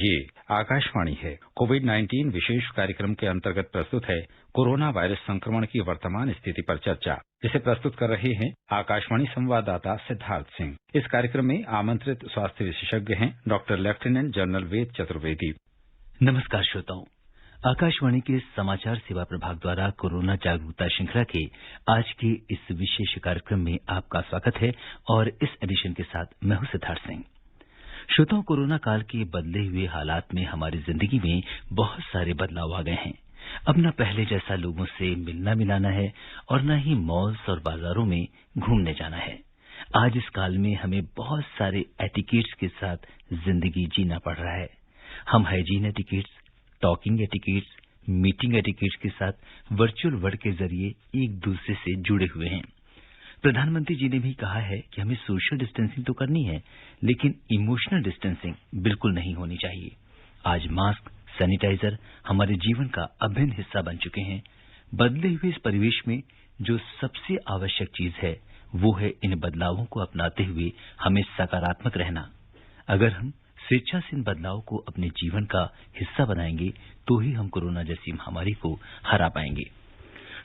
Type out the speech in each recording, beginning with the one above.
ये आकाशवाणी है। कोविड-19 विशेष कार्यक्रम के अंतर्गत प्रस्तुत है कोरोना वायरस संक्रमण की वर्तमान स्थिति पर चर्चा, जिसे प्रस्तुत कर रहे हैं आकाशवाणी संवाददाता सिद्धार्थ सिंह। इस कार्यक्रम में आमंत्रित स्वास्थ्य विशेषज्ञ हैं doctor lieutenant general Ved Chaturvedi. नमस्कार श्रोताओं, आकाशवाणी के समाचार सेवा प्रभाग द्वारा कोरोना जागरूकता श्रृंखला के आज के इस विशेष कार्यक्रम में आपका स्वागत है और इस एडिशन के साथ मैं हूं सिद्धार्थ सिंह। श्रोताओं, कोरोना काल के बदले हुए हालात में हमारी जिंदगी में बहुत सारे बदलाव आ गए हैं। अब न पहले जैसा लोगों से मिलना मिलाना है और न ही मॉल्स और बाजारों में घूमने जाना है। आज इस काल में हमें बहुत सारे एटिकेट्स के साथ जिंदगी जीना पड़ रहा है। हम hygiene etiquettes, talking etiquettes, meeting etiquettes के साथ वर्चुअल वर्ड के जरिए एक दूसरे से जुड़े हुए हैं। प्रधानमंत्री जी ने भी कहा है कि हमें सोशल डिस्टेंसिंग तो करनी है, लेकिन इमोशनल डिस्टेंसिंग बिल्कुल नहीं होनी चाहिए। आज मास्क, सैनिटाइजर हमारे जीवन का अभिन्न हिस्सा बन चुके हैं। बदले हुए इस परिवेश में जो सबसे आवश्यक चीज है वो है इन बदलावों को अपनाते हुए हमें सकारात्मक रहना। अगर हम स्वेच्छा से इन बदलाव को अपने जीवन का हिस्सा बनाएंगे तो ही हम कोरोना जैसी महामारी को हरा पाएंगे।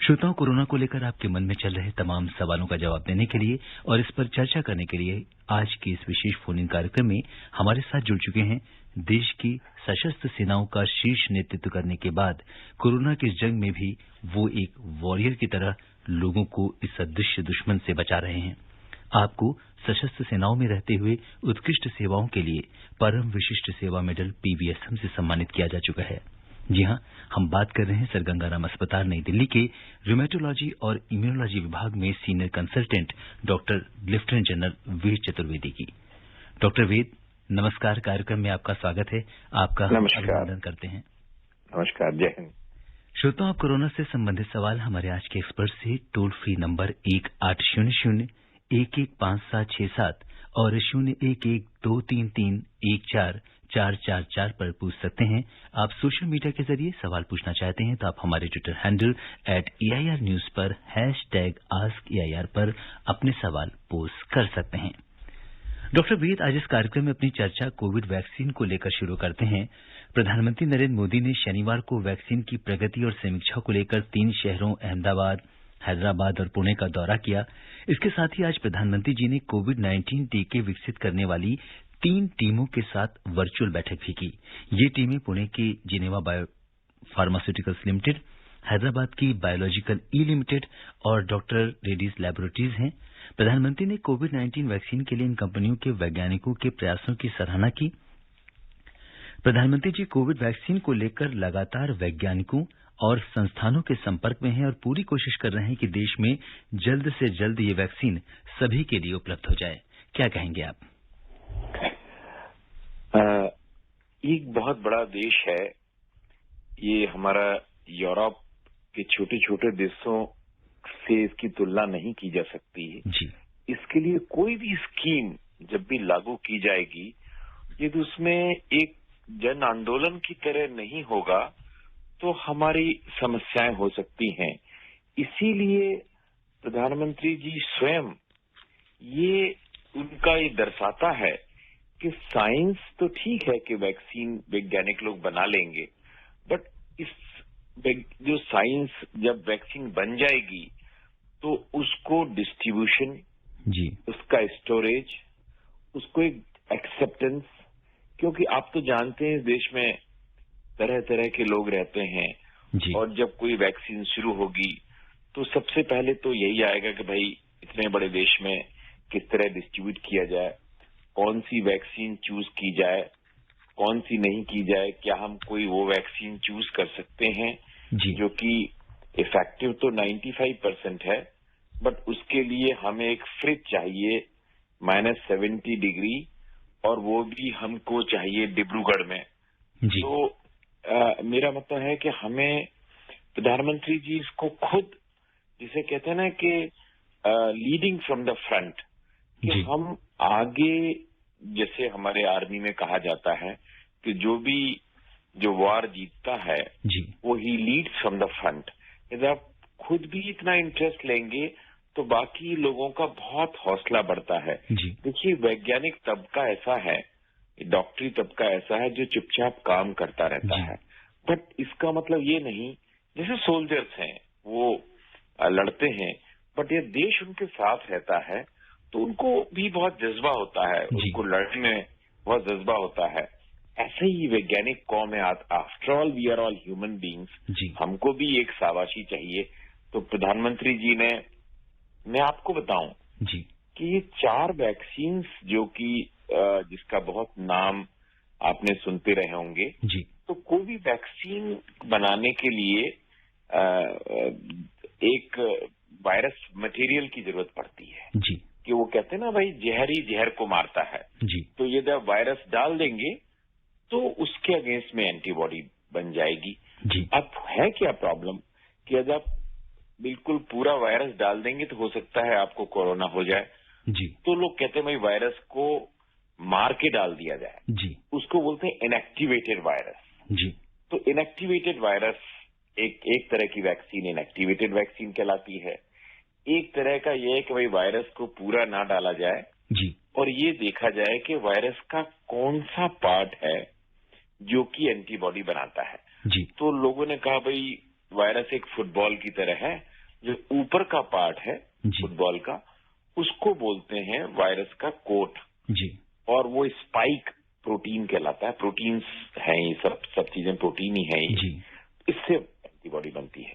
श्रोताओं, कोरोना को लेकर आपके मन में चल रहे तमाम सवालों का जवाब देने के लिए और इस पर चर्चा करने के लिए आज के इस विशेष फोन इन कार्यक्रम में हमारे साथ जुड़ चुके हैं देश की सशस्त्र सेनाओं का शीर्ष नेतृत्व करने के बाद कोरोना की जंग में भी वो एक वॉरियर की तरह लोगों को इस अदृश्य दुश्मन से बचा रहे हैं। आपको सशस्त्र सेनाओं में रहते हुए उत्कृष्ट सेवाओं के लिए परम विशिष्ट सेवा मेडल PVSM से सम्मानित किया जा चुका है। जी हां, हम बात कर रहे हैं सर गंगाराम अस्पताल नई दिल्ली के रूमेटोलॉजी और इम्यूनोलॉजी विभाग में senior consultant doctor lieutenant general Ved Chaturvedi की। डॉक्टर वेद, नमस्कार। कार्यक्रम में आपका स्वागत है। आपका अभिनंदन करते हैं। नमस्कार, जय हिंद। श्रोताओं, आप कोरोना से संबंधित सवाल हमारे आज के एक्सपर्ट से टोल फ्री नंबर 1800-115767 और 0112331444 पर पूछ सकते हैं। आप सोशल मीडिया के जरिए सवाल पूछना चाहते हैं तो आप हमारे ट्विटर हैंडल @AIR News पर #AskAIR पर अपने सवाल पोस्ट कर सकते हैं। डॉक्टर वेद, आज इस कार्यक्रम में अपनी चर्चा कोविड वैक्सीन को लेकर शुरू करते हैं। प्रधानमंत्री नरेंद्र मोदी ने शनिवार को वैक्सीन की प्रगति और समीक्षा को लेकर 3 शहरों अहमदाबाद, हैदराबाद और पुणे का दौरा किया। इसके साथ ही आज प्रधानमंत्री जी ने कोविड-19 टीके विकसित करने वाली 3 टीमों के साथ वर्चुअल बैठक भी की। ये टीमें पुणे की Geneva bio pharmaceuticals limited, Hyderabad की बायोलॉजिकल ई लिमिटेड और डॉक्टर रेड्डीज लैबोरेटरीज हैं। प्रधानमंत्री ने कोविड-19 वैक्सीन के लिए इन कंपनियों के वैज्ञानिकों के प्रयासों की सराहना की। प्रधानमंत्री जी कोविड वैक्सीन को लेकर लगातार वैज्ञानिकों और संस्थानों के संपर्क में हैं और पूरी कोशिश कर रहे हैं कि देश में जल्द से जल्द ये वैक्सीन सभी के लिए उपलब्ध हो जाए। क्या कहेंगे आप? एक बहुत बड़ा देश है ये हमारा। यूरोप के छोटे छोटे देशों से इसकी तुलना नहीं की जा सकती है जी। इसके लिए कोई भी स्कीम जब भी लागू की जाएगी, यदि उसमें एक जन आंदोलन की तरह नहीं होगा तो हमारी समस्याएं हो सकती हैं। इसीलिए प्रधानमंत्री जी स्वयं ये दर्शाता है कि साइंस तो ठीक है कि वैक्सीन वैज्ञानिक लोग बना लेंगे, बट इस जो साइंस जब वैक्सीन बन जाएगी तो उसको डिस्ट्रीब्यूशन जी, उसका स्टोरेज, उसको एक एक्सेप्टेंस, क्योंकि आप तो जानते हैं इस देश में तरह तरह के लोग रहते हैं जी। और जब कोई वैक्सीन शुरू होगी तो सबसे पहले तो यही आएगा कि भाई इतने बड़े देश में किस तरह डिस्ट्रीब्यूट किया जाए, कौन सी वैक्सीन चूज की जाए, कौन सी नहीं की जाए, क्या हम कोई वो वैक्सीन चूज कर सकते हैं जी। जो कि इफेक्टिव तो 95% है, बट उसके लिए हमें एक फ्रिज चाहिए -70 डिग्री, और वो भी हमको चाहिए डिब्रूगढ़ में जी। तो मेरा मतलब है कि हमें प्रधानमंत्री जी इसको खुद, जिसे कहते हैं ना कि लीडिंग फ्रॉम द फ्रंट, कि जी। हम आगे, जैसे हमारे आर्मी में कहा जाता है कि जो वार जीतता है जी। वो ही लीड्स फ्रॉम द फ्रंट। यदि आप खुद भी इतना इंटरेस्ट लेंगे तो बाकी लोगों का बहुत हौसला बढ़ता है। जी। देखिए, वैज्ञानिक तबका ऐसा है डॉक्टरी तबका ऐसा है जो चुपचाप काम करता रहता है। बट इसका मतलब ये नहीं, जैसे सोल्जर्स हैं वो लड़ते हैं, बट ये देश उनके साथ रहता है तो उनको भी बहुत जज्बा होता है, उनको लड़ने में बहुत जज्बा होता है। ऐसे ही वैज्ञानिक कौम है, after all we are all human beings, हमको भी एक शाबाशी चाहिए। तो प्रधानमंत्री जी ने, मैं आपको बताऊं कि ये 4 वैक्सीन जो कि जिसका बहुत नाम आपने सुनते रहे होंगे, तो कोई वैक्सीन बनाने के लिए एक वायरस मटेरियल की जरूरत पड़ती है कि वो कहते हैं ना भाई, जहर ही जहर को मारता है। तो ये जब वायरस डाल देंगे तो उसके अगेंस्ट में एंटीबॉडी बन जाएगी। अब है क्या प्रॉब्लम कि अगर आप बिल्कुल पूरा वायरस डाल देंगे तो हो सकता है आपको कोरोना हो जाए। तो लोग कहते हैं भाई वायरस को मार के डाल दिया जाए, उसको बोलते हैं इनएक्टिवेटेड वायरस। तो इनएक्टिवेटेड वायरस एक तरह की वैक्सीन इनएक्टिवेटेड वैक्सीन कहलाती है। एक तरह का यह है कि भाई वायरस को पूरा ना डाला जाए और ये देखा जाए कि वायरस का कौन सा पार्ट है जो कि एंटीबॉडी बनाता है। तो लोगों ने कहा भाई वायरस एक फुटबॉल की तरह है, जो ऊपर का पार्ट है फुटबॉल का उसको बोलते हैं वायरस का कोट, और वो स्पाइक प्रोटीन कहलाता है। प्रोटीन्स हैं, ये सब चीजें प्रोटीन ही है, इससे एंटीबॉडी बनती है।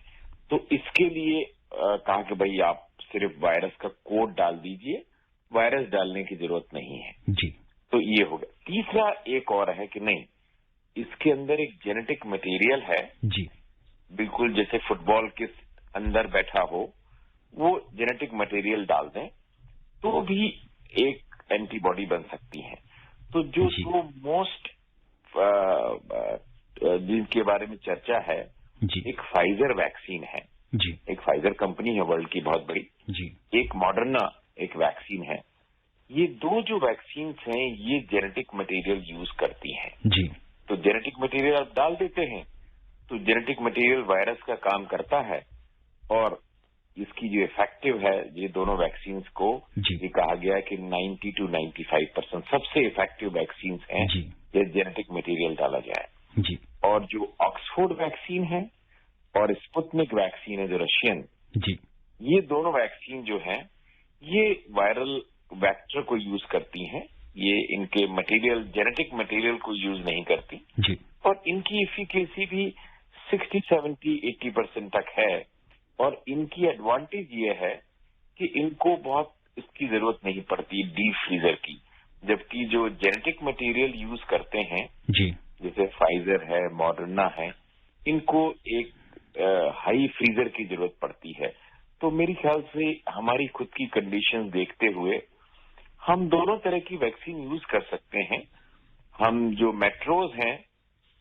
तो इसके लिए कहा कि भाई आप सिर्फ वायरस का कोड डाल दीजिए, वायरस डालने की जरूरत नहीं है। तो ये हो गया। तीसरा एक और है कि नहीं, इसके अंदर एक जेनेटिक मटेरियल है, बिल्कुल जैसे फुटबॉल के अंदर बैठा हो, वो जेनेटिक मटेरियल डाल दें तो भी एक एंटीबॉडी बन सकती है। तो जो दो मोस्ट जिनके बारे में चर्चा है, एक फाइजर वैक्सीन है, एक फाइजर कंपनी है वर्ल्ड की बहुत बड़ी, एक मॉडर्ना एक वैक्सीन है। ये दो जो वैक्सीन हैं ये जेनेटिक मटेरियल यूज करती हैं। तो जेनेटिक मटेरियल आप डाल देते हैं तो जेनेटिक मटेरियल वायरस का काम करता है, और इसकी जो इफेक्टिव है, ये दोनों वैक्सीन को ये कहा गया है कि 90 to 95% सबसे इफेक्टिव वैक्सीन हैं ये जेनेटिक मटेरियल डाला जाए। और जो ऑक्सफोर्ड वैक्सीन है और स्पुतनिक वैक्सीन है जो रशियन, ये दोनों वैक्सीन जो है ये वायरल वेक्टर को यूज करती हैं। ये इनके मटेरियल जेनेटिक मटेरियल को यूज नहीं करती, और इनकी एफिकेसी भी 60, 70, 80% तक है। और इनकी एडवांटेज ये है कि इनको बहुत इसकी जरूरत नहीं पड़ती डीप फ्रीजर की, जबकि जो जेनेटिक मटेरियल यूज करते हैं जैसे फाइजर है, मॉडर्ना है, इनको एक हाई फ्रीजर की जरूरत पड़ती है। तो मेरे ख्याल से हमारी खुद की कंडीशन देखते हुए हम दोनों तरह की वैक्सीन यूज कर सकते हैं। हम जो मेट्रोज हैं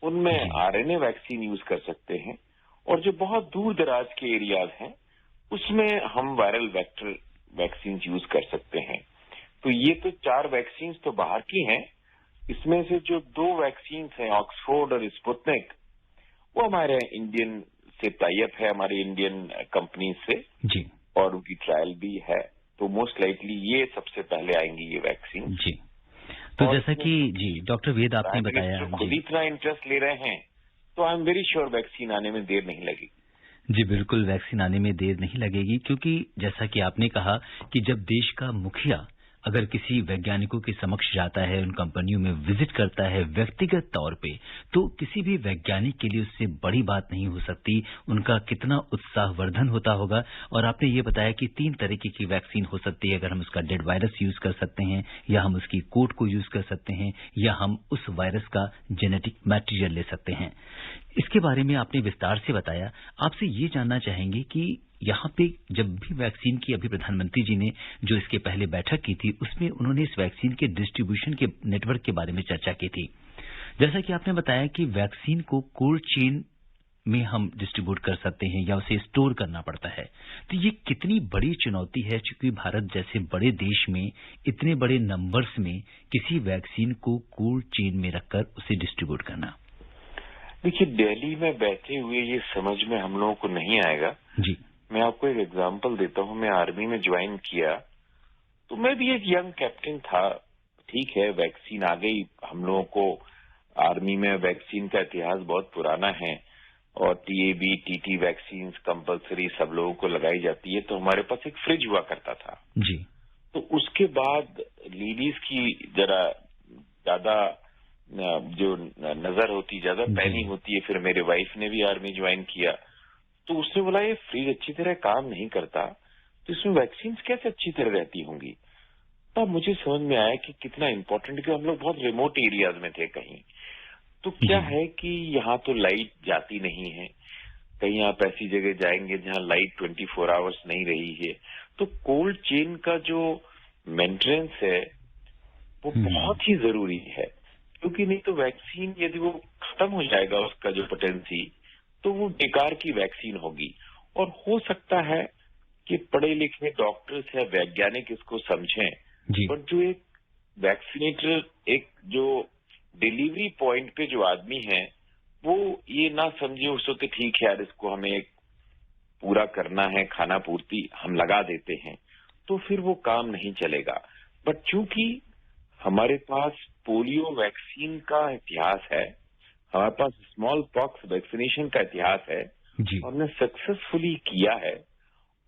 उनमें आरएनए वैक्सीन यूज कर सकते हैं, और जो बहुत दूर दराज के एरियाज हैं उसमें हम वायरल वेक्टर वैक्सीन यूज कर सकते हैं। तो ये तो 4 वैक्सीन तो बाहर की हैं। इसमें से जो 2 वैक्सीन हैं ऑक्सफोर्ड और स्पुतनिक, वो हमारे इंडियन से टाई अप है, हमारे इंडियन कंपनी से, और उनकी ट्रायल भी है। तो मोस्ट लाइकली ये सबसे पहले आएंगी ये वैक्सीन। तो जैसा कि डॉक्टर वेद आपने बताया, खुद इतना इंटरेस्ट ले रहे हैं तो I am very sure vaccine आने में देर नहीं लगेगी। बिल्कुल वैक्सीन आने में देर नहीं लगेगी, क्योंकि जैसा कि आपने कहा कि जब देश का मुखिया अगर किसी वैज्ञानिकों के समक्ष जाता है, उन कंपनियों में विजिट करता है व्यक्तिगत तौर पे, तो किसी भी वैज्ञानिक के लिए उससे बड़ी बात नहीं हो सकती। उनका कितना उत्साहवर्धन होता होगा। और आपने ये बताया कि 3 तरीके की वैक्सीन हो सकती है। अगर हम उसका डेड वायरस यूज कर सकते हैं, या हम उसकी कोड को यूज कर सकते हैं, या हम उस वायरस का जेनेटिक मटेरियल ले सकते हैं। इसके बारे में आपने विस्तार से बताया। आपसे ये जानना चाहेंगे कि यहाँ पे जब भी वैक्सीन की अभी प्रधानमंत्री जी ने जो इसके पहले बैठक की थी, उसमें उन्होंने इस वैक्सीन के डिस्ट्रीब्यूशन के नेटवर्क के बारे में चर्चा की थी। जैसा कि आपने बताया कि वैक्सीन को कोल्ड चेन में हम डिस्ट्रीब्यूट कर सकते हैं या उसे स्टोर करना पड़ता है। तो ये कितनी बड़ी चुनौती है, क्योंकि भारत जैसे बड़े देश में इतने बड़े नंबर्स में किसी वैक्सीन को कोल्ड चेन में रखकर उसे डिस्ट्रीब्यूट करना। देखिए, दिल्ली में बैठे हुए ये समझ में हम लोगों को नहीं आएगा। मैं आपको एक एग्जांपल देता हूं। मैं आर्मी में ज्वाइन किया तो मैं भी एक यंग कैप्टन था, ठीक है वैक्सीन आ गई, हम लोगों को आर्मी में वैक्सीन का इतिहास बहुत पुराना है और टीएबी टीटी वैक्सीन कंपलसरी सब लोगों को लगाई जाती है, तो हमारे पास एक फ्रिज हुआ करता था जी। तो उसके बाद लेडीज की जरा ज्यादा जो नजर होती ज्यादा पैनी होती है। फिर मेरे वाइफ ने भी आर्मी ज्वाइन किया तो उसने बोला ये फ्रिज अच्छी तरह काम नहीं करता तो इसमें वैक्सीन कैसे अच्छी तरह रहती होंगी। तब मुझे समझ में आया कि कितना इम्पोर्टेंट, कि हम लोग बहुत रिमोट एरियाज में थे कहीं, तो क्या है कि यहाँ तो लाइट जाती नहीं है, कहीं आप ऐसी जगह जाएंगे जहाँ लाइट 24 आवर्स नहीं रही है, तो कोल्ड चेन का जो मेंटेनेंस है वो बहुत ही जरूरी है, क्योंकि नहीं तो वैक्सीन यदि वो खत्म हो जाएगा उसका जो पोटेंसी, तो वो बेकार की वैक्सीन होगी। और हो सकता है कि पढ़े लिखे डॉक्टर्स या वैज्ञानिक इसको समझें, पर जो एक वैक्सीनेटर, एक जो डिलीवरी पॉइंट पे जो आदमी है वो ये ना समझे उस वक्त ठीक है यार इसको हमें एक पूरा करना है, खाना पूर्ति हम लगा देते हैं, तो फिर वो काम नहीं चलेगा। बट चूंकि हमारे पास पोलियो वैक्सीन का इतिहास है, हमारे पास स्मॉल पॉक्स वैक्सीनेशन का इतिहास है, हमने सक्सेसफुली किया है,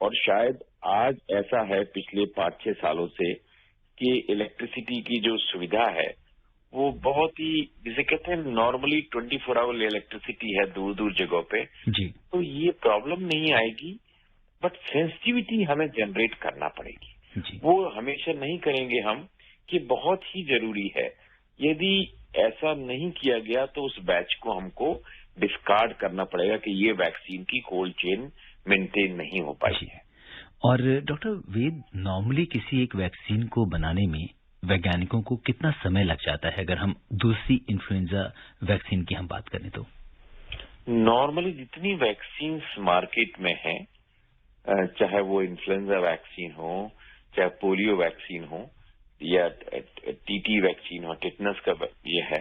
और शायद आज ऐसा है पिछले 5-6 सालों से कि इलेक्ट्रिसिटी की जो सुविधा है वो बहुत ही, जिसे कहते हैं नॉर्मली 24 आवर इलेक्ट्रिसिटी है दूर दूर जगहों पे, तो ये प्रॉब्लम नहीं आएगी। बट सेंसिटिविटी हमें जनरेट करना पड़ेगी, वो हमेशा नहीं करेंगे हम, कि बहुत ही जरूरी है। यदि ऐसा नहीं किया गया तो उस बैच को हमको डिस्कार्ड करना पड़ेगा कि ये वैक्सीन की कोल्ड चेन मेंटेन नहीं हो पाई है। और डॉक्टर वेद, नॉर्मली किसी एक वैक्सीन को बनाने में वैज्ञानिकों को कितना समय लग जाता है, अगर हम दूसरी इन्फ्लुएंजा वैक्सीन की हम बात करें तो? नॉर्मली जितनी वैक्सीन मार्केट में है, चाहे वो इन्फ्लुएंजा वैक्सीन हो, चाहे पोलियो वैक्सीन हो, या टीटी वैक्सीन हो, टिटनस का ये है,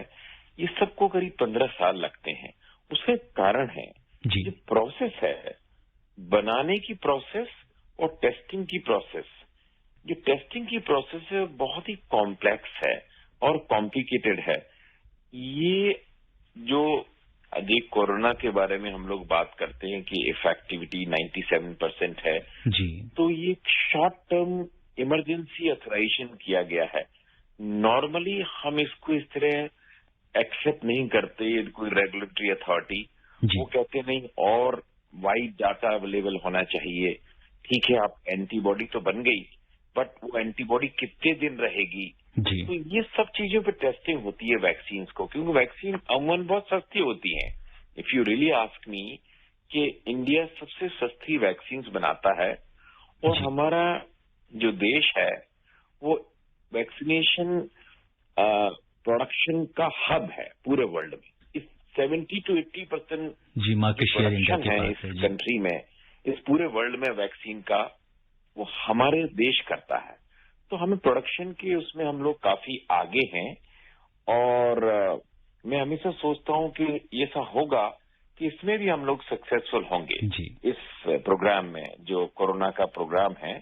ये सबको करीब 15 साल लगते हैं। उसका एक कारण है, जो प्रोसेस है, बनाने की प्रोसेस और टेस्टिंग की प्रोसेस, जो टेस्टिंग की प्रोसेस है बहुत ही कॉम्प्लेक्स है और कॉम्प्लिकेटेड है। ये जो अभी कोरोना के बारे में हम लोग बात करते हैं कि इफेक्टिविटी 97% है, तो ये शॉर्ट टर्म इमरजेंसी ऑथराइजेशन किया गया है। नॉर्मली हम इसको इस तरह एक्सेप्ट नहीं करते, ये कोई रेगुलेटरी अथॉरिटी, वो कहते नहीं और वाइड डाटा अवेलेबल होना चाहिए। ठीक है, आप एंटीबॉडी तो बन गई, बट वो एंटीबॉडी कितने दिन रहेगी, तो ये सब चीजों पे टेस्टिंग होती है वैक्सीन को, क्योंकि वैक्सीन अमूमन बहुत सस्ती होती है। If you really ask me, कि इंडिया सबसे सस्ती वैक्सीन बनाता है, और हमारा जो देश है वो वैक्सीनेशन प्रोडक्शन का हब है पूरे वर्ल्ड में। इस 70 to 80% प्रोडक्शन है इस कंट्री में, इस पूरे वर्ल्ड में वैक्सीन का, वो हमारे देश करता है। तो हमें प्रोडक्शन के उसमें हम लोग काफी आगे हैं, और मैं हमेशा सोचता हूं कि ऐसा होगा कि इसमें भी हम लोग सक्सेसफुल होंगे। इस प्रोग्राम में जो कोरोना का प्रोग्राम है,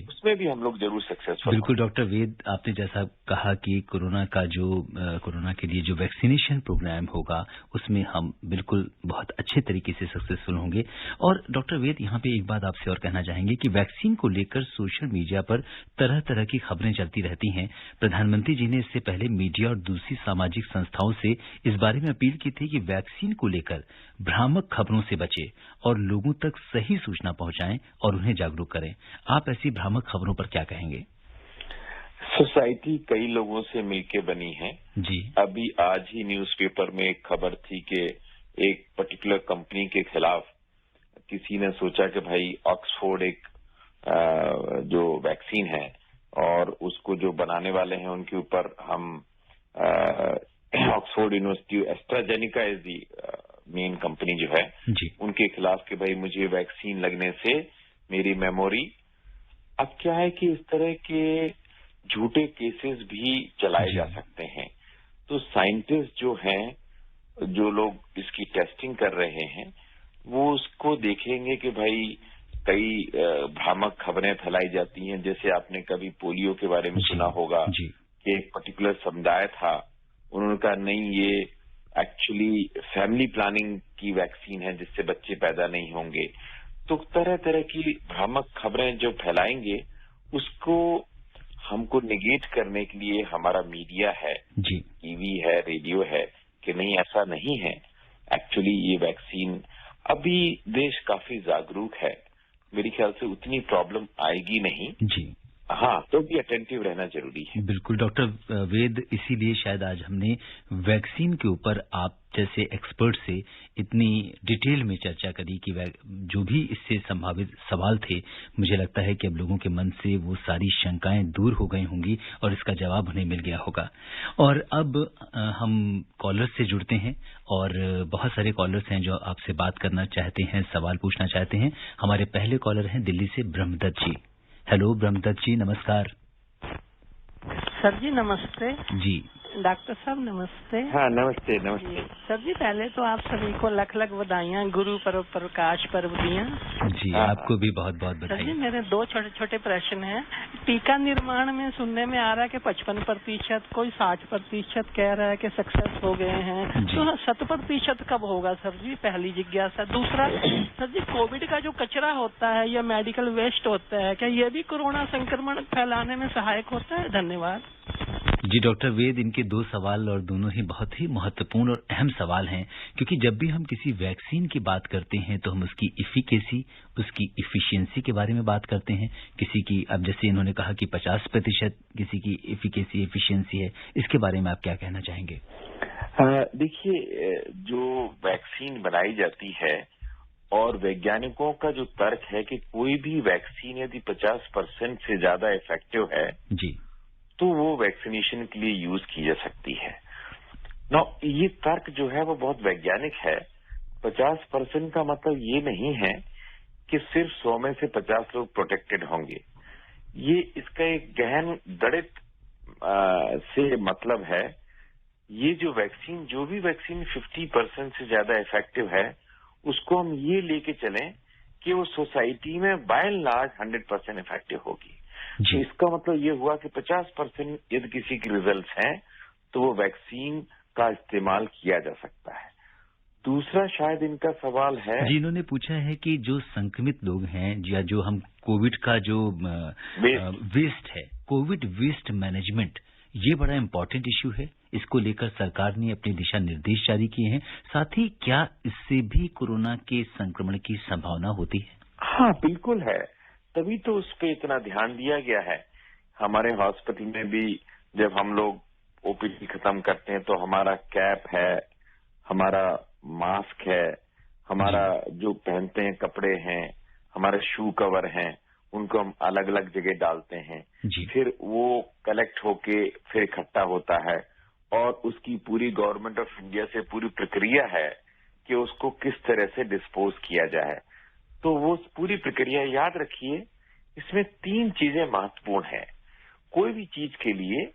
उसमें भी हम लोग जरूर सक्सेसफुल। बिल्कुल डॉक्टर वेद, आपने जैसा कहा कि कोरोना के लिए जो वैक्सीनेशन प्रोग्राम होगा उसमें हम बिल्कुल बहुत अच्छे तरीके से सक्सेसफुल होंगे। और डॉक्टर वेद, यहाँ पे एक बात आपसे और कहना चाहेंगे कि वैक्सीन को लेकर सोशल मीडिया पर तरह तरह की खबरें चलती रहती हैं। प्रधानमंत्री जी ने इससे पहले मीडिया और दूसरी सामाजिक संस्थाओं से इस बारे में अपील की थी कि वैक्सीन को लेकर भ्रामक खबरों से बचें और लोगों तक सही सूचना पहुंचाएं और उन्हें जागरूक करें। आप ऐसी भ्रामक खबरों पर क्या कहेंगे? सोसाइटी कई लोगों से मिलके बनी है। अभी आज ही न्यूज़पेपर में एक खबर थी कि एक पर्टिकुलर कंपनी के खिलाफ किसी ने सोचा कि भाई ऑक्सफोर्ड एक जो वैक्सीन है और उसको जो बनाने वाले हैं उनके ऊपर हम Oxford university, AstraZeneca is the main company जो है, उनके खिलाफ कि भाई मुझे वैक्सीन लगने से मेरी मेमोरी। अब क्या है कि इस तरह के झूठे केसेस भी चलाए जा सकते हैं, तो साइंटिस्ट जो हैं, जो लोग इसकी टेस्टिंग कर रहे हैं, वो उसको देखेंगे कि भाई कई भ्रामक खबरें फैलाई जाती हैं। जैसे आपने कभी पोलियो के बारे में सुना होगा एक पर्टिकुलर समुदाय था, उन्होंने कहा नहीं ये एक्चुअली फैमिली प्लानिंग की वैक्सीन है जिससे बच्चे पैदा नहीं होंगे। तो तरह तरह की भ्रामक खबरें जो फैलाएंगे उसको हमको निगेट करने के लिए हमारा मीडिया है, टीवी है, रेडियो है कि नहीं ऐसा नहीं है। एक्चुअली ये वैक्सीन, अभी देश काफी जागरूक है, मेरे ख्याल से उतनी प्रॉब्लम आएगी नहीं। जी हाँ, तो भी अटेंटिव रहना जरूरी है। बिल्कुल डॉक्टर वेद, इसीलिए शायद आज हमने वैक्सीन के ऊपर आप जैसे एक्सपर्ट से इतनी डिटेल में चर्चा करी कि जो भी इससे संभावित सवाल थे, मुझे लगता है कि अब लोगों के मन से वो सारी शंकाएं दूर हो गई होंगी और इसका जवाब उन्हें मिल गया होगा। और अब हम कॉलर्स से जुड़ते हैं और बहुत सारे कॉलर्स हैं जो आपसे बात करना चाहते हैं, सवाल पूछना चाहते हैं। हमारे पहले कॉलर हैं दिल्ली से ब्रह्मदत्त जी। हेलो ब्रह्मदत्त जी, नमस्कार। सर जी नमस्ते। जी डॉक्टर साहब नमस्ते। हाँ नमस्ते नमस्ते। सर जी पहले तो आप सभी को लख लख बधाइयाँ गुरु पर्व प्रकाश पर्व दियाँ। जी आपको भी बहुत बहुत सर बधाई। जी मेरे 2 छोटे छोटे प्रश्न हैं। टीका निर्माण में सुनने में आ रहा है कि 55%, कोई 60% कह रहा है कि सक्सेस हो गए हैं, तो 100% कब होगा सर जी? पहली जिज्ञासा। दूसरा सर जी, कोविड का जो कचरा होता है या मेडिकल वेस्ट होता है, क्या ये भी कोरोना संक्रमण फैलाने में सहायक होता है? धन्यवाद। जी डॉक्टर वेद, इनके 2 सवाल और दोनों ही बहुत ही महत्वपूर्ण और अहम सवाल हैं, क्योंकि जब भी हम किसी वैक्सीन की बात करते हैं तो हम उसकी इफिकेसी, उसकी इफिशियंसी के बारे में बात करते हैं। किसी की, अब जैसे इन्होंने कहा कि 50% किसी की इफिकेसी इफिशियंसी है, इसके बारे में आप क्या कहना चाहेंगे? देखिए, जो वैक्सीन बनाई जाती है और वैज्ञानिकों का जो तर्क है कि कोई भी वैक्सीन यदि 50% से ज्यादा इफेक्टिव है जी तो वो वैक्सीनेशन के लिए यूज की जा सकती है। नो, ये तर्क जो है वो बहुत वैज्ञानिक है। 50% का मतलब ये नहीं है कि सिर्फ 100 में से 50 लोग प्रोटेक्टेड होंगे। ये इसका एक गहन गणित से मतलब है। ये जो वैक्सीन, जो भी वैक्सीन 50% से ज्यादा इफेक्टिव है, उसको हम ये लेके चलें कि वो सोसाइटी में बाय एंड लार्ज 100% इफेक्टिव होगी। तो इसका मतलब ये हुआ कि 50% यदि किसी के रिजल्ट्स हैं तो वो वैक्सीन का इस्तेमाल किया जा सकता है। दूसरा शायद इनका सवाल है, जी इन्होंने पूछा है कि जो संक्रमित लोग हैं या जो हम कोविड का जो वेस्ट है, कोविड वेस्ट मैनेजमेंट, ये बड़ा इम्पोर्टेंट इश्यू है। इसको लेकर सरकार ने अपने दिशा निर्देश जारी किए हैं। साथ ही क्या इससे भी कोरोना के संक्रमण की संभावना होती है? हाँ बिल्कुल है, तभी तो उस पर इतना ध्यान दिया गया है। हमारे हॉस्पिटल में भी जब हम लोग ओपीडी खत्म करते हैं तो हमारा कैप है, हमारा मास्क है, हमारा जो पहनते हैं कपड़े हैं, हमारे शू कवर हैं, उनको हम अलग अलग जगह डालते हैं। फिर वो कलेक्ट होके फिर इकट्ठा होता है और उसकी पूरी गवर्नमेंट ऑफ इंडिया से पूरी प्रक्रिया है कि उसको किस तरह से डिस्पोज किया जाए। तो वो पूरी प्रक्रिया याद रखिए, इसमें 3 चीजें महत्वपूर्ण है। कोई भी चीज के लिए,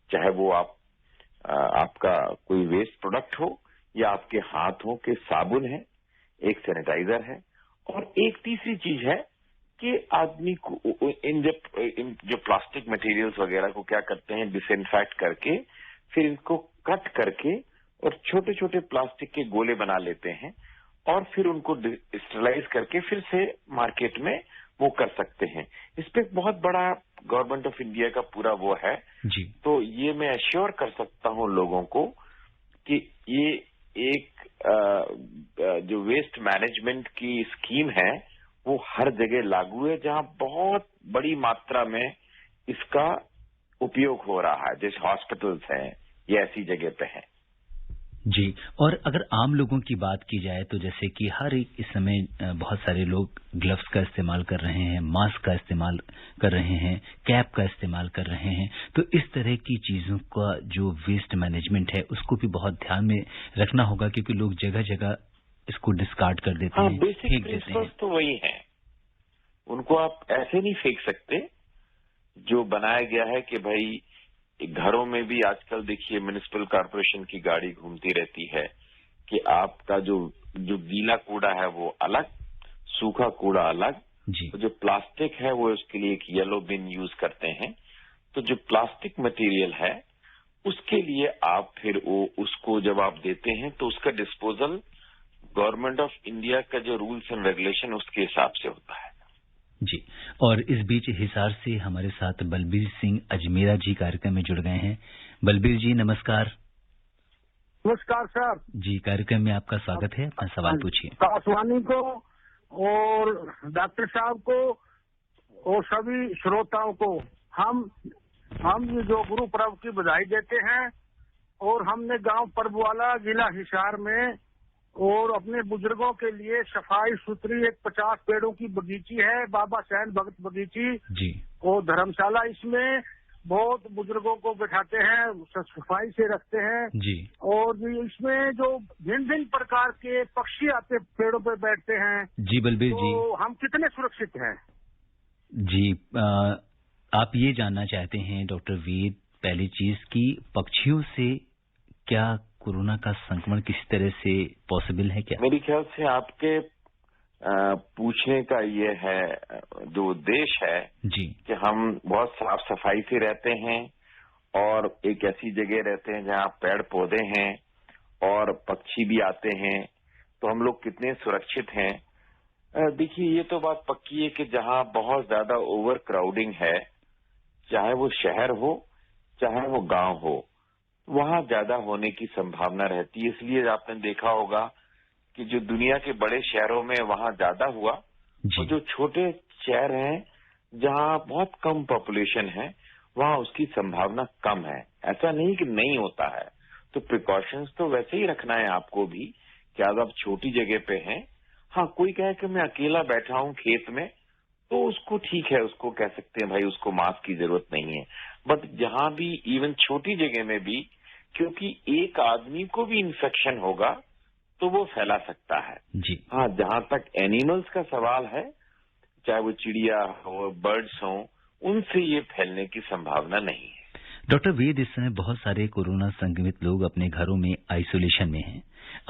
चाहे वो आपका कोई वेस्ट प्रोडक्ट हो या आपके हाथों के साबुन है, एक सैनिटाइजर है, और एक तीसरी चीज है कि आदमी को इन जो प्लास्टिक मटेरियल्स वगैरह को क्या करते हैं, डिसइंफेक्ट करके फिर इनको कट करके और छोटे छोटे प्लास्टिक के गोले बना लेते हैं और फिर उनको स्टरलाइज करके फिर से मार्केट में वो कर सकते हैं। इस पे बहुत बड़ा गवर्नमेंट ऑफ इंडिया का पूरा वो है जी। तो ये मैं एश्योर कर सकता हूँ लोगों को कि ये एक जो वेस्ट मैनेजमेंट की स्कीम है वो हर जगह लागू है जहां बहुत बड़ी मात्रा में इसका उपयोग हो रहा है, जैसे हॉस्पिटल्स हैं ये ऐसी जगह पे है। जी, और अगर आम लोगों की बात की जाए तो जैसे कि हर एक इस समय बहुत सारे लोग ग्लव्स का इस्तेमाल कर रहे हैं, मास्क का इस्तेमाल कर रहे हैं, कैप का इस्तेमाल कर रहे हैं, तो इस तरह की चीजों का जो वेस्ट मैनेजमेंट है उसको भी बहुत ध्यान में रखना होगा, क्योंकि लोग जगह जगह इसको डिस्कार्ड कर देते हैं, फेंक देते हैं। तो वही है, उनको आप ऐसे नहीं फेंक सकते। जो बनाया गया है कि भाई घरों में भी आजकल देखिए म्युनिसिपल कॉर्पोरेशन की गाड़ी घूमती रहती है कि आपका जो गीला कूड़ा है वो अलग, सूखा कूड़ा अलग। जी। तो जो प्लास्टिक है वो उसके लिए एक येलो बिन यूज करते हैं। तो जो प्लास्टिक मटेरियल है उसके लिए आप फिर उसको जब आप देते हैं तो उसका डिस्पोजल गवर्नमेंट ऑफ इंडिया का जो रूल्स एंड रेगुलेशन उसके हिसाब से होता है। जी, और इस बीच हिसार से हमारे साथ बलबीर सिंह अजमेरा जी कार्यक्रम में जुड़ गए हैं। बलबीर जी नमस्कार। नमस्कार सर जी, कार्यक्रम में आपका स्वागत है, अपना सवाल पूछिए। आकाशवाणी को और डॉक्टर साहब को और सभी श्रोताओं को हम ये जो गुरु पर्व की बधाई देते हैं। और हमने गांव परबवाला जिला हिसार में और अपने बुजुर्गों के लिए सफाई सुथरी एक 50 पेड़ों की बगीची है, बाबा सैन भगत बगीची जी, और धर्मशाला। इसमें बहुत बुजुर्गों को बैठाते हैं, सफाई से रखते हैं जी, और इसमें जो भिन्न भिन्न प्रकार के पक्षी आते पेड़ों पे बैठते हैं। जी बलबीर जी, तो हम कितने सुरक्षित हैं? जी, आप ये जानना चाहते हैं डॉक्टर वेद, पहली चीज की पक्षियों से क्या कोरोना का संक्रमण किसी तरह से पॉसिबल है क्या? मेरे ख्याल से आपके पूछने का ये है जो उद्देश्य है जी, कि हम बहुत साफ सफाई से रहते हैं और एक ऐसी जगह रहते हैं जहाँ पेड़ पौधे हैं और पक्षी भी आते हैं, तो हम लोग कितने सुरक्षित हैं। देखिए, ये तो बात पक्की है कि जहाँ बहुत ज्यादा ओवर क्राउडिंग है, चाहे वो शहर हो चाहे वो गांव हो, वहां ज्यादा होने की संभावना रहती है। इसलिए आपने देखा होगा कि जो दुनिया के बड़े शहरों में वहां ज्यादा हुआ और जो छोटे शहर हैं जहां बहुत कम पॉपुलेशन है वहां उसकी संभावना कम है। ऐसा नहीं कि नहीं होता है, तो प्रिकॉशंस तो वैसे ही रखना है आपको भी कि अगर आप छोटी जगह पे हैं। हाँ, कोई कहे कि मैं अकेला बैठा हूं खेत में, तो उसको ठीक है, उसको कह सकते हैं भाई उसको मास्क की जरूरत नहीं है। बट जहां भी इवन छोटी जगह में भी, क्योंकि एक आदमी को भी इन्फेक्शन होगा तो वो फैला सकता है जी। हाँ, जहां तक एनिमल्स का सवाल है, चाहे वो चिड़िया हो, बर्ड्स हो, उनसे ये फैलने की संभावना नहीं है। डॉक्टर वेद, इस समय बहुत सारे कोरोना संक्रमित लोग अपने घरों में आइसोलेशन में हैं।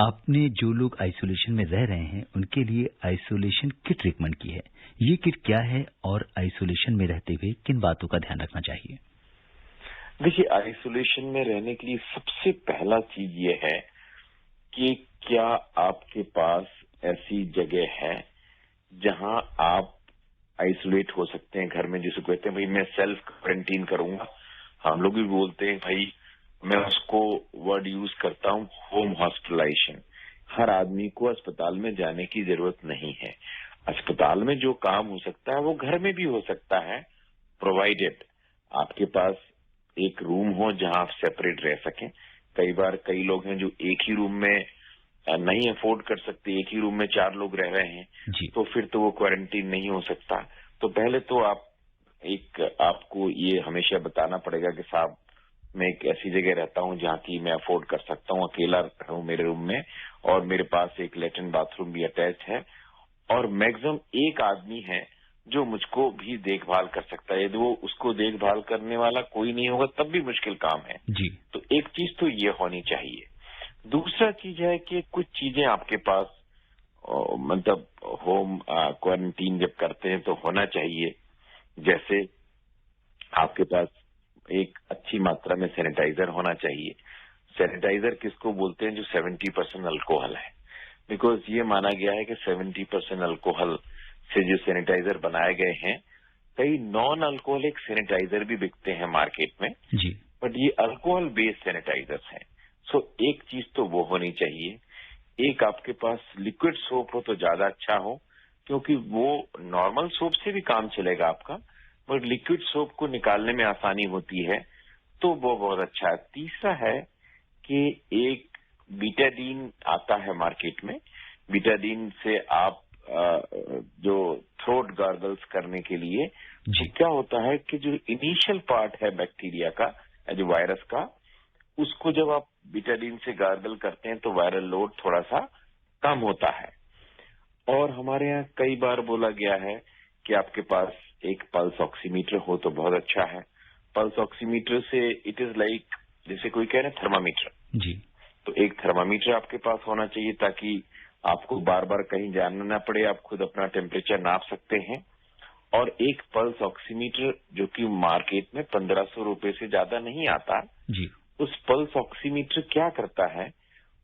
आपने जो लोग आइसोलेशन में रह रहे हैं उनके लिए आइसोलेशन किट रिकमेंड की है, ये किट क्या है और आइसोलेशन में रहते हुए किन बातों का ध्यान रखना चाहिए? देखिए, आइसोलेशन में रहने के लिए सबसे पहला चीज ये है कि क्या आपके पास ऐसी जगह है जहां आप आइसोलेट हो सकते हैं घर में, जिसे कहते हैं भाई मैं सेल्फ क्वारंटीन करूंगा। हम लोग भी बोलते हैं भाई, मैं उसको वर्ड यूज करता हूं होम हॉस्पिटलाइजेशन। हर आदमी को अस्पताल में जाने की जरूरत नहीं है। अस्पताल में जो काम हो सकता है वो घर में भी हो सकता है, प्रोवाइडेड आपके पास एक रूम हो जहां आप सेपरेट रह सकें। कई बार कई लोग हैं जो एक ही रूम में नहीं अफोर्ड कर सकते, एक ही रूम में 4 लोग रह रहे हैं, तो फिर तो वो क्वारंटीन नहीं हो सकता। तो पहले तो आपको ये हमेशा बताना पड़ेगा कि साहब मैं एक ऐसी जगह रहता हूं जहां की मैं अफोर्ड कर सकता हूं, अकेला रहूं मेरे रूम में, और मेरे पास एक लैट्रिन बाथरूम भी अटैच है, और मैक्सिमम एक आदमी है जो मुझको भी देखभाल कर सकता है। यदि वो उसको देखभाल करने वाला कोई नहीं होगा तब भी मुश्किल काम है जी। तो एक चीज तो ये होनी चाहिए। दूसरा चीज है कि कुछ चीजें आपके पास मतलब होम क्वारंटीन जब करते हैं तो होना चाहिए। जैसे आपके पास एक अच्छी मात्रा में सैनिटाइजर होना चाहिए। सैनिटाइजर किसको बोलते हैं? जो 70% अल्कोहल है, बिकॉज ये माना गया है कि 70% अल्कोहल से जो सैनिटाइजर बनाए गए हैं, कई नॉन अल्कोहलिक सैनिटाइजर भी बिकते हैं मार्केट में जी, बट ये अल्कोहल बेस्ड सैनिटाइजर्स हैं। सो एक चीज तो वो होनी चाहिए। एक आपके पास लिक्विड सोप हो तो ज्यादा अच्छा हो, क्योंकि वो नॉर्मल सोप से भी काम चलेगा आपका, बट लिक्विड सोप को निकालने में आसानी होती है, तो वो बहुत अच्छा है। तीसरा है कि एक बीटाडीन आता है मार्केट में। बीटाडीन से आप जो थ्रोट गार्गल्स करने के लिए, तो क्या होता है कि जो इनिशियल पार्ट है बैक्टीरिया का, जो वायरस का, उसको जब आप बीटाडीन से गार्गल करते हैं तो वायरल लोड थोड़ा सा कम होता है। और हमारे यहाँ कई बार बोला गया है कि आपके पास एक पल्स ऑक्सीमीटर हो तो बहुत अच्छा है। पल्स ऑक्सीमीटर से इट इज लाइक जैसे कोई कह रहे हैं थर्मामीटर जी, तो एक थर्मामीटर आपके पास होना चाहिए ताकि आपको बार बार कहीं जाना ना पड़े, आप खुद अपना टेम्परेचर नाप सकते हैं। और एक पल्स ऑक्सीमीटर जो कि मार्केट में 1500 रुपए से ज्यादा नहीं आता जी। उस पल्स ऑक्सीमीटर क्या करता है,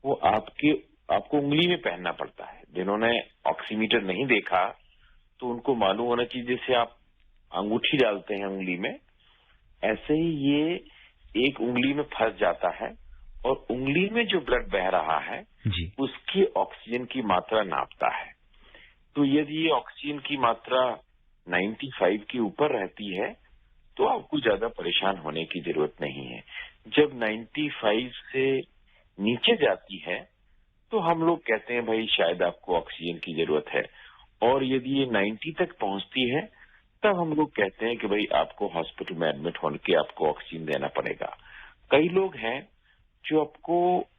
वो आपको उंगली में पहनना पड़ता है। जिन्होंने ऑक्सीमीटर नहीं देखा तो उनको मालूम होना चाहिए, जैसे आप अंगूठी डालते हैं उंगली में, ऐसे ही ये एक उंगली में फंस जाता है और उंगली में जो ब्लड बह रहा है जी। उसकी ऑक्सीजन की मात्रा नापता है। तो यदि ये ऑक्सीजन की मात्रा 95 के ऊपर रहती है तो आपको ज्यादा परेशान होने की जरूरत नहीं है। जब 95 से नीचे जाती है तो हम लोग कहते हैं भाई शायद आपको ऑक्सीजन की जरूरत है, और यदि ये 90 तक पहुंचती है तब हम लोग कहते हैं कि भाई आपको हॉस्पिटल में एडमिट होने के आपको ऑक्सीजन देना पड़ेगा। कई लोग हैं जो आपको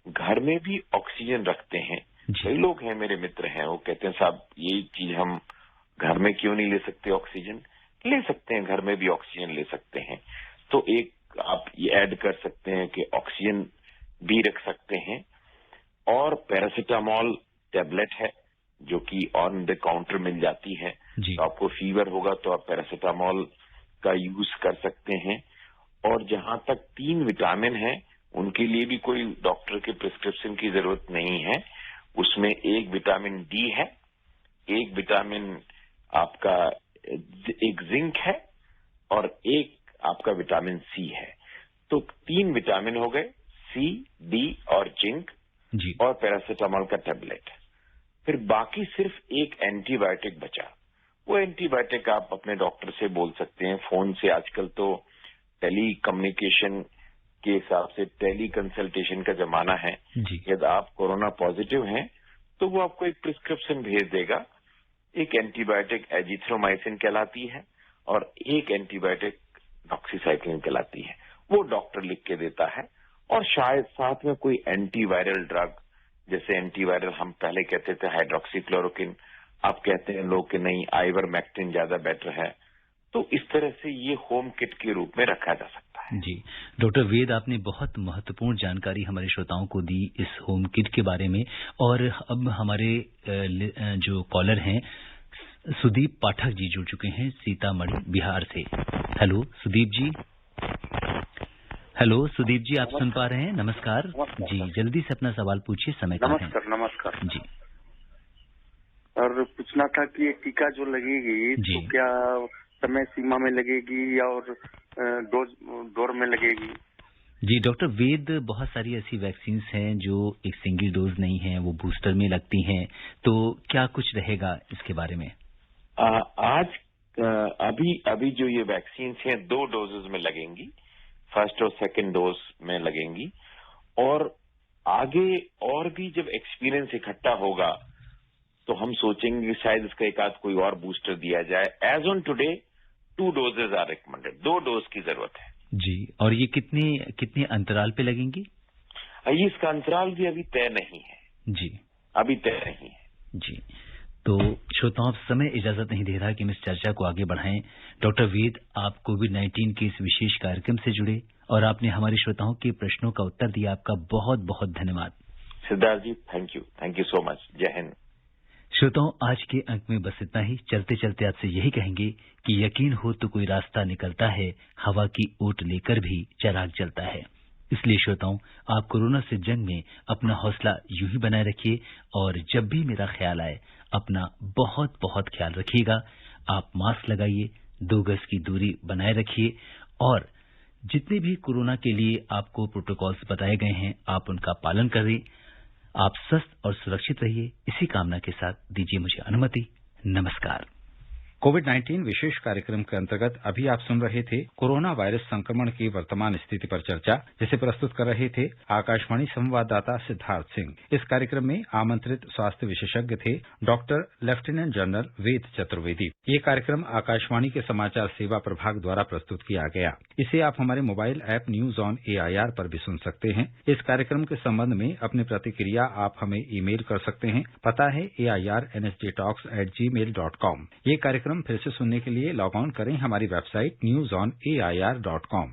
घर में भी ऑक्सीजन रखते हैं। कई लोग हैं, मेरे मित्र हैं, वो कहते हैं साहब ये चीज हम घर में क्यों नहीं ले सकते, ऑक्सीजन ले सकते हैं, घर में भी ऑक्सीजन ले सकते हैं। तो एक आप ये ऐड कर सकते हैं कि ऑक्सीजन भी रख सकते हैं। और पैरासीटामोल टेबलेट है जो कि ऑन द काउंटर मिल जाती है। तो आपको फीवर होगा तो आप पैरासीटामोल का यूज कर सकते हैं। और जहां तक 3 विटामिन है उनके लिए भी कोई डॉक्टर के प्रिस्क्रिप्शन की जरूरत नहीं है। उसमें एक विटामिन डी है, एक विटामिन आपका एक जिंक है और एक आपका विटामिन सी है। तो 3 विटामिन हो गए, सी, डी और जिंक जी। और पैरासीटामोल का टेबलेट। फिर बाकी सिर्फ एक एंटीबायोटिक बचा। वो एंटीबायोटिक आप अपने डॉक्टर से बोल सकते हैं फोन से। आजकल तो टेली कम्युनिकेशन के हिसाब से टेली कंसल्टेशन का जमाना है। यदि आप कोरोना पॉजिटिव हैं तो वो आपको एक प्रिस्क्रिप्शन भेज देगा। एक एंटीबायोटिक एजिथ्रोमाइसिन कहलाती है और एक एंटीबायोटिक डॉक्सीसाइक्लिन कहलाती है। वो डॉक्टर लिख के देता है। और शायद साथ में कोई एंटीवायरल ड्रग, जैसे एंटीवायरल हम पहले कहते थे हाइड्रोक्सीक्लोरोक्विन, आप कहते हैं लोग कि नहीं आइवरमेक्टिन ज्यादा बेटर है। तो इस तरह से ये होम किट के रूप में रखा जा सकता है। जी डॉक्टर वेद, आपने बहुत महत्वपूर्ण जानकारी हमारे श्रोताओं को दी इस होम किट के बारे में। और अब हमारे जो कॉलर हैं सुदीप पाठक जी जुड़ चुके हैं सीतामढ़ी बिहार से। हेलो सुदीप जी। हेलो सुदीप जी, आप सुन पा रहे हैं? नमस्कार जी, जल्दी से अपना सवाल पूछिए, समय कम है। नमस्कार जी। और पूछना था कि ये टीका जो लगेगी तो क्या समय सीमा में लगेगी और डोज में लगेगी? जी डॉक्टर वेद, बहुत सारी ऐसी वैक्सीन हैं जो एक सिंगल डोज नहीं है, वो बूस्टर में लगती हैं, तो क्या कुछ रहेगा इसके बारे में? अभी जो ये वैक्सीन हैं 2 डोजेज में लगेंगी, फर्स्ट और सेकंड डोज में लगेंगी। और आगे और भी जब एक्सपीरियंस इकट्ठा होगा तो हम सोचेंगे कि शायद इसका एक आध कोई और बूस्टर दिया जाए। As on today 2 doses are recommended, 2 dose की जरूरत है जी। और ये कितने अंतराल पे लगेंगी? इसका अंतराल भी अभी तय नहीं है जी, अभी तय नहीं है जी। तो श्रोताओं, समय इजाजत नहीं दे रहा कि हम इस चर्चा को आगे बढ़ाएं। डॉक्टर वेद, आप कोविड-19 के इस विशेष कार्यक्रम से जुड़े और आपने हमारे श्रोताओं के प्रश्नों का उत्तर दिया। आपका बहुत बहुत धन्यवाद। सिद्धार्थ जी, थैंक यू सो मच। जय हिंद। श्रोताओं, आज के अंक में बस इतना ही। चलते चलते आपसे यही कहेंगे कि यकीन हो तो कोई रास्ता निकलता है, हवा की ओट लेकर भी चिराग जलता है। इसलिए श्रोताओं, आप कोरोना से जंग में अपना हौसला यूं ही बनाए रखिए और जब भी मेरा ख्याल आए अपना बहुत बहुत ख्याल रखिएगा। आप मास्क लगाइए, 2 गज की दूरी बनाए रखिए और जितने भी कोरोना के लिए आपको प्रोटोकॉल्स बताए गए हैं आप उनका पालन करें। आप स्वस्थ और सुरक्षित रहिए। इसी कामना के साथ दीजिए मुझे अनुमति। नमस्कार। कोविड-19 विशेष कार्यक्रम के अंतर्गत अभी आप सुन रहे थे कोरोना वायरस संक्रमण की वर्तमान स्थिति पर चर्चा, जिसे प्रस्तुत कर रहे थे आकाशवाणी संवाददाता सिद्धार्थ सिंह। इस कार्यक्रम में आमंत्रित स्वास्थ्य विशेषज्ञ थे doctor lieutenant general Ved Chaturvedi. ये कार्यक्रम आकाशवाणी के समाचार सेवा प्रभाग द्वारा प्रस्तुत किया गया। इसे आप हमारे mobile app news on AIR पर भी सुन सकते हैं। इस कार्यक्रम के संबंध में अपनी प्रतिक्रिया आप हमें ईमेल कर सकते हैं। पता है AIRNSDtalks@gmail.com। ये कार्यक्रम फिर से सुनने के लिए लॉग ऑन करें हमारी वेबसाइट newsonair.com।